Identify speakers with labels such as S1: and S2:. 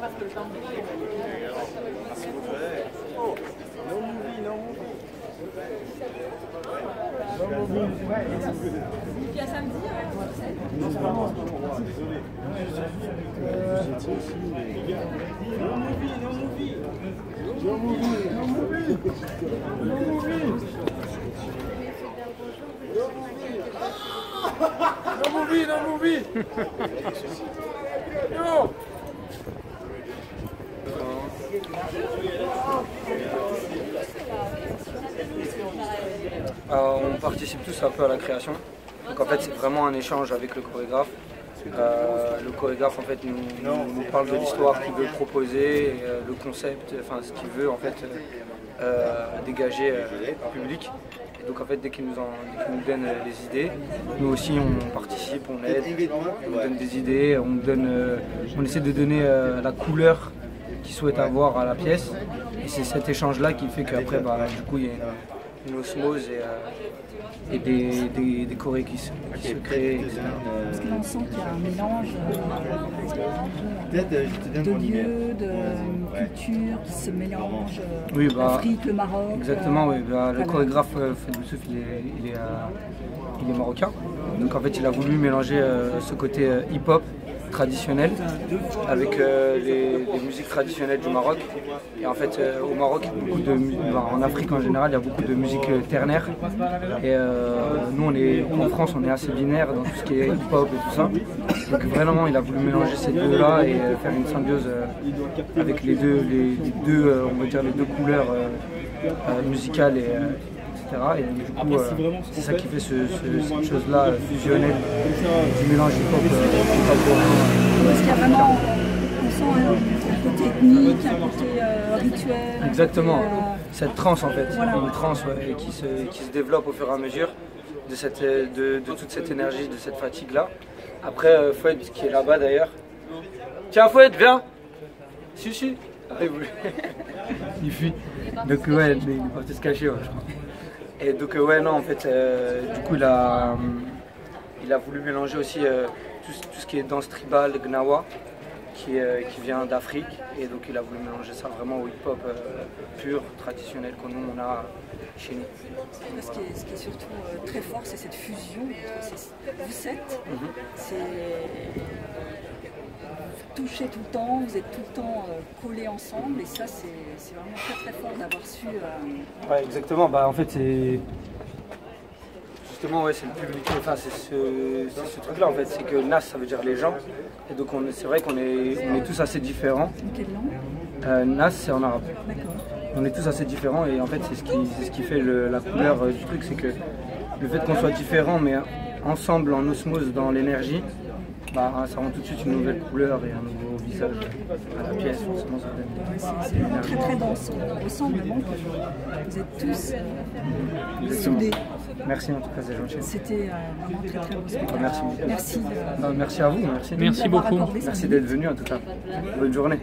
S1: parce que le temps il y a samedi, non, c'est pas moi. Désolé. No movie. No.
S2: On participe tous un peu à la création. Donc en fait c'est vraiment un échange avec le chorégraphe. Le chorégraphe en fait nous parle de l'histoire qu'il veut proposer, le concept, enfin ce qu'il veut en fait dégager au public. Et donc en fait dès qu'il nous donne les idées, nous aussi on participe, on aide, on nous donne des idées, on essaie de donner la couleur qu'il souhaite avoir à la pièce. Et c'est cet échange là qui fait qu'après du coup il y a une osmose et des chorés qui se créent, etc.
S3: Parce que l'on sent qu'il y a un mélange de lieux, de cultures qui se mélangent.
S2: Oui,
S3: l'Afrique, le Maroc.
S2: Exactement, oui. Le chorégraphe Fouad Boussouf, il est marocain. Donc en fait il a voulu mélanger ce côté hip-hop traditionnel avec les musiques traditionnelles du Maroc. Et en fait au Maroc, en Afrique en général, il y a beaucoup de musique ternaire. Et nous en France on est assez binaire dans tout ce qui est hip-hop et tout ça. Donc vraiment il a voulu mélanger ces deux-là et faire une symbiose avec les deux on va dire les deux couleurs musicales et et du coup, c'est ça qui fait cette chose-là fusionnelle du mélange hip-hop contemporain.
S3: Parce qu'il y a vraiment, on sent un côté ethnique, un côté rituel.
S2: Exactement, cette transe en fait, voilà. Une transe qui se développe au fur et à mesure de toute cette énergie, de cette fatigue-là. Après, Fouad qui est là-bas d'ailleurs. Tiens Fouad, viens. Si. Il fuit. Donc ouais, il est parti se cacher, ouais, je crois. Et donc ouais non en fait du coup il a voulu mélanger aussi tout ce qui est danse tribale, gnawa qui vient d'Afrique, et donc il a voulu mélanger ça vraiment au hip-hop pur, traditionnel que nous on a chez nous.
S3: Ce qui est surtout très fort, c'est cette fusion entre vous sept. C'est touché tout le temps, vous êtes tout le temps collés ensemble, et ça c'est vraiment très fort d'avoir su...
S2: Ouais exactement, en fait c'est... Justement ouais, c'est le public, enfin c'est ce truc là en fait, c'est que Nas ça veut dire les gens, et donc c'est vrai qu'on est tous assez différents.
S3: Quelle langue?
S2: Nas c'est en arabe.
S3: D'accord.
S2: On est tous assez différents et en fait c'est ce qui fait la couleur du truc, c'est que le fait qu'on soit différents mais ensemble en osmose dans l'énergie, ça rend tout de suite une nouvelle couleur et un nouveau visage à la pièce, forcément ça donne.
S3: C'est vraiment très dense, on ressent vraiment que vous êtes tous soudés.
S2: Merci en tout cas, c'est gentil.
S3: C'était vraiment très beau spectacle.
S2: Merci.
S3: Merci.
S2: Merci à vous, merci.
S4: Merci beaucoup.
S2: Merci d'être venu en tout cas. Bonne journée.